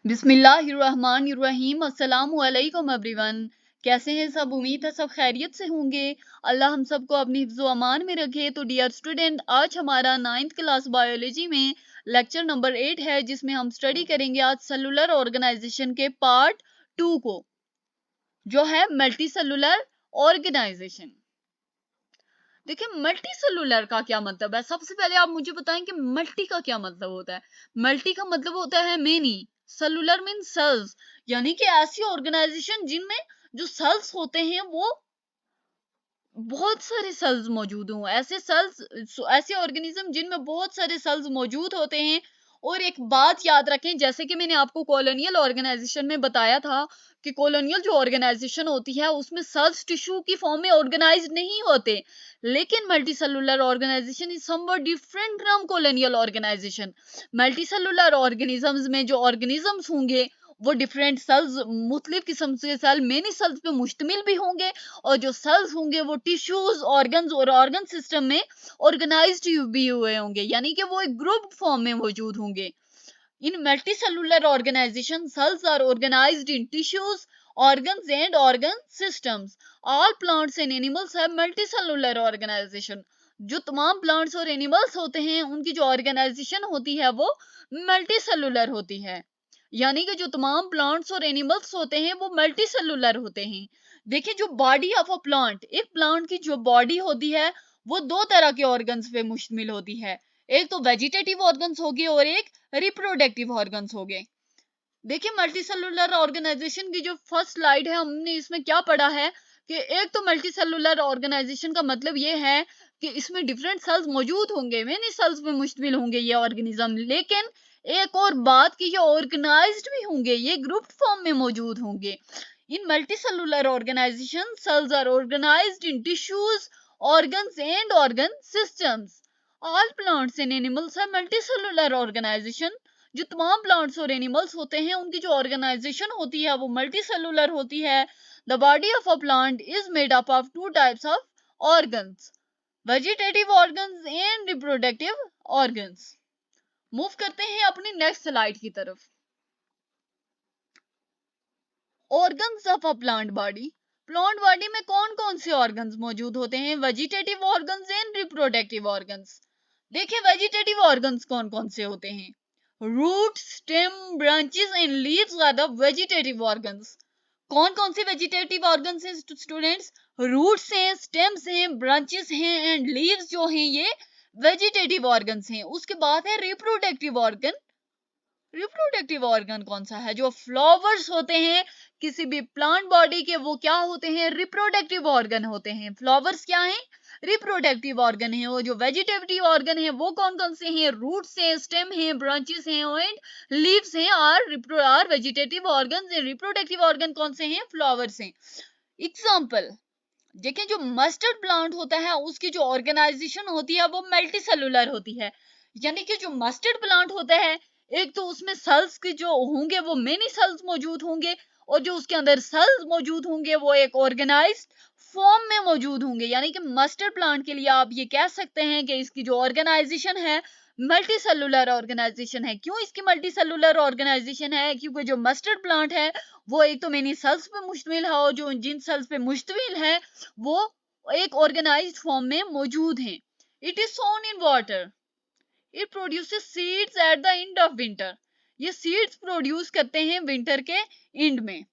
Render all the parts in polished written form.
बिस्मिल्लाहिर्रहमानिर्रहीम। अस्सलामु अलैकुम एवरीवन। कैसे हैं सब? उम्मीद है सब खैरियत से होंगे। अल्लाह हम सबको अपनी हिफ्ज़ो अमान में रखे। तो डियर स्टूडेंट, आज हमारा 9th क्लास बायोलॉजी में लेक्चर नंबर 8 है, जिसमें हम स्टडी करेंगे आज सेलुलर ऑर्गेनाइजेशन के पार्ट 2 को, जो है मल्टी सेलुलर ऑर्गेनाइजेशन। देखिए, मल्टी सेलुलर का क्या मतलब है? सबसे पहले आप मुझे बताएं कि मल्टी का क्या मतलब होता है। मल्टी का मतलब होता है मेनी। सेलुलर मीन सेल्स, यानी कि ऐसी ऑर्गेनाइजेशन जिनमें जो सेल्स होते हैं वो बहुत सारे सेल्स मौजूद हों। ऐसे ऑर्गेनिज्म जिनमें बहुत सारे सेल्स मौजूद होते हैं। और एक बात याद रखें, जैसे कि मैंने आपको कॉलोनियल ऑर्गेनाइजेशन में बताया था कि कॉलोनियल जो ऑर्गेनाइजेशन होती है उसमें सेल्स टिश्यू की फॉर्म में ऑर्गेनाइज नहीं होते, लेकिन multi cellular organisation is somewhat different from colonial organisation. Multi cellular organisms में जो ऑर्गेनिजम्स होंगे वो डिफरेंट सेल्स, मुख्तलिफ किस्म के सेल, मेनी सेल्स पे मुश्तमिल भी होंगे, और जो सेल्स होंगे वो टिश्यूज, ऑर्गन्स और ऑर्गन सिस्टम में ऑर्गेनाइज्ड भी हुए होंगे, यानी कि वो एक ग्रुप फॉर्म में मौजूद होंगे। In multicellular organization, cells are organized in tissues, organs and organ systems. All plants and animals have multicellular organization. जो तमाम प्लांट्स और एनिमल्स होते हैं उनकी जो ऑर्गेनाइजेशन होती है वो मल्टीसेलुलर होती है, यानी कि जो तमाम प्लांट्स और एनिमल्स होते हैं वो मल्टीसेलुलर होते हैं। देखिए, जो बॉडी ऑफ अ प्लांट, एक प्लांट की जो बॉडी होती है वो दो तरह के ऑर्गन्स पे मुश्तमिल होती है। एक तो वेजिटेटिव ऑर्गन्स होगी और एक रिप्रोडक्टिव ऑर्गन्स हो गए। देखिए, मल्टीसेलुलर ऑर्गेनाइजेशन की जो फर्स्ट स्लाइड है, हमने इसमें क्या पढ़ा है कि एक तो मल्टीसेलुलर ऑर्गेनाइजेशन का मतलब ये है कि इसमें डिफरेंट सेल्स मौजूद होंगे, मेनी सेल्स में मुश्तमिल होंगे ये ऑर्गेनिज्म, लेकिन एक और बात कि ये ऑर्गेनाइज्ड भी होंगे, ये ग्रुप फॉर्म में मौजूद होंगे। In multicellular organization, cells are organized in tissues, organs and organ systems. All plants and animals have multicellular organization. जो तमाम प्लांट्स और एनिमल्स होते हैं उनकी जो ऑर्गेनाइजेशन होती है वो मल्टी सेलुलर होती है। The body of a plant is made up of two types of organs, vegetative organs and reproductive organs. Move करते हैं अपनी नेक्स्ट स्लाइड की तरफ। Organs of a plant body, plant body में कौन कौन से ऑर्गन्स मौजूद होते हैं? Vegetative organs and reproductive organs. देखिए, वेजिटेटिव ऑर्गन्स कौन कौन से होते हैं? Root, stem, branches and leaves are the vegetative organs. कौन कौन से वेजिटेटिव ऑर्गन्स हैं स्टूडेंट्स? रूट्स हैं, स्टेम्स हैं, ब्रांचेस हैं एंड लीव्स जो हैं ये वेजिटेटिव ऑर्गन्स हैं। उसके बाद है रिप्रोडक्टिव ऑर्गन। रिप्रोडक्टिव ऑर्गन कौन सा है? जो फ्लावर्स होते हैं किसी भी प्लांट बॉडी के, वो क्या होते हैं? रिप्रोडक्टिव ऑर्गन होते हैं। फ्लावर्स क्या हैं? रिप्रोडक्टिव ऑर्गन है। वो जो वेजिटेटिव ऑर्गन है वो कौन कौन से हैं? रूट्स हैं, स्टेम हैं, ब्रांचेस हैं एंड लीव्स हैं। Are vegetative organ. Reproductive organ कौन से हैं? फ्लावर्स हैं। एग्जाम्पल देखिए, जो मस्टर्ड प्लांट होता है उसकी जो ऑर्गेनाइजेशन होती है वो मल्टी सेलुलर होती है, यानी कि जो मस्टर्ड प्लांट होता है एक तो उसमें सेल्स के जो होंगे वो मेनी सेल्स मौजूद होंगे, और जो उसके अंदर सेल्स मौजूद होंगे वो एक ऑर्गेनाइज्ड फॉर्म में मौजूद होंगे। यानी कि मस्टर्ड प्लांट के लिए आप ये कह सकते हैं कि इसकी जो ऑर्गेनाइजेशन है मल्टी सेलुलर ऑर्गेनाइजेशन है। क्यों इसकी मल्टी सेलुलर ऑर्गेनाइजेशन है? क्योंकि जो मस्टर्ड प्लांट है वो एक तो मेनी सेल्स पे मुश्तमिल है, और जो जिन सेल्स पे मुश्तमिल है वो एक ऑर्गेनाइज्ड फॉर्म में मौजूद हैं। It is sown in water. It produces seeds at the end of winter. ये सीड्स प्रोड्यूस करते हैं विंटर के एंड में।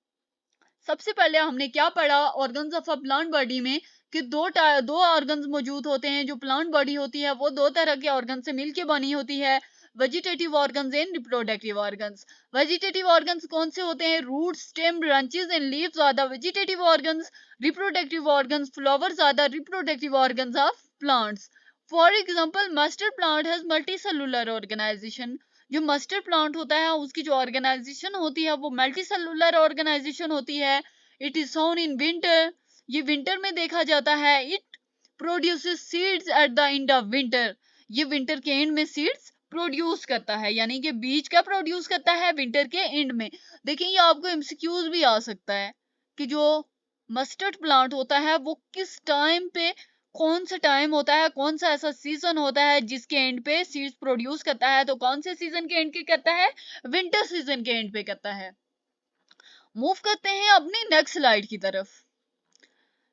सबसे पहले हमने क्या पढ़ा organs of a plant body में कि दो ऑर्गन्स मौजूद होते हैं। जो प्लांट बॉडी होती है वो दो तरह के ऑर्गन से मिलकर बनी होती है, vegetative organs and reproductive organs. Vegetative organs कौन से होते हैं? Root, stem, branches and leaves are the vegetative organs. Reproductive organs, flowers are the reproductive organs of plants. For example, mustard plant has multicellular organisation. जो mustard plant होता है उसकी जो organisation होती है वो मल्टीसेलुलर ऑर्गेनाइजेशन होती है। It is sown in winter. ये विंटर में देखा जाता है। It produces seeds at the end of winter. ये विंटर के एंड में सीड्स प्रोड्यूस करता है, यानी कि बीज का प्रोड्यूस करता है विंटर के एंड में। देखिए, ये आपको एमसीक्यूज भी आ सकता है कि जो मस्टर्ड प्लांट होता है वो किस टाइम पे कौन सा टाइम होता है, कौन सा ऐसा सीजन होता है जिसके एंड पे सीड्स प्रोड्यूस करता है? तो कौन से सीजन के एंड पे करता है? विंटर सीजन के एंड पे करता है। मूव करते हैं अपनी नेक्स्ट स्लाइड की तरफ।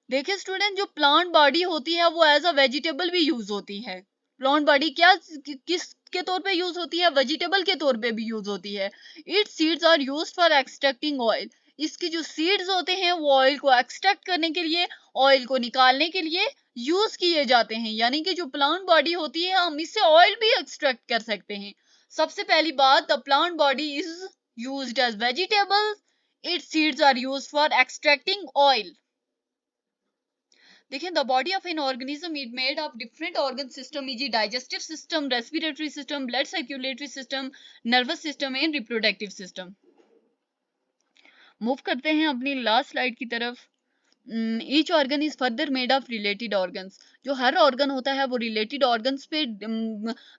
देखिए स्टूडेंट, जो प्लांट बॉडी होती है वो एज अ वेजिटेबल भी यूज होती है। प्लांट बॉडी क्या किस के तौर पे यूज होती है? वेजिटेबल के तौर पे भी यूज होती है। Its seeds are used for extracting oil. इसके जो सीड्स होते हैं वो ऑयल को एक्सट्रैक्ट करने के लिए, ऑयल को निकालने के लिए यूज किए जाते हैं। यानी कि जो प्लांट बॉडी होती है हम इससे ऑयल भी एक्सट्रैक्ट कर सकते हैं। सबसे पहली बात, the plant body is used as vegetable, its seeds are used for extracting oil. देखिए, the body of an organism is made of different organ system, is digestive system, respiratory system, blood circulatory system, nervous system and reproductive system. Move करते हैं अपनी last slide की तरफ। Each organ is further made of related organs. जो हर organ होता है वो रिलेटेड ऑर्गन्स पे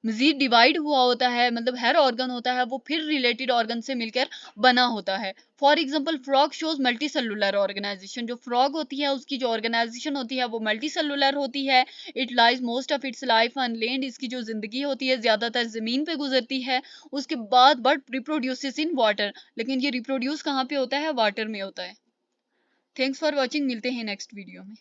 मजीद डिवाइड हुआ होता है, मतलब हर ऑर्गन होता है वो फिर रिलेटेड ऑर्गन से मिलकर बना होता है। For example, frog shows multi cellular organisation. जो फ्रॉग होती है उसकी जो ऑर्गेनाइजेशन होती है वो मल्टी सेलुलर होती है। It lies most of its life on land. इसकी जो जिंदगी होती है ज्यादातर जमीन पे गुजरती है। उसके बाद बट रिप्रोड्यूसेस इन वाटर, लेकिन ये रिप्रोड्यूस कहाँ पे होता है? वाटर में होता है। थैंक्स फॉर वॉचिंग, मिलते हैं नेक्स्ट वीडियो में।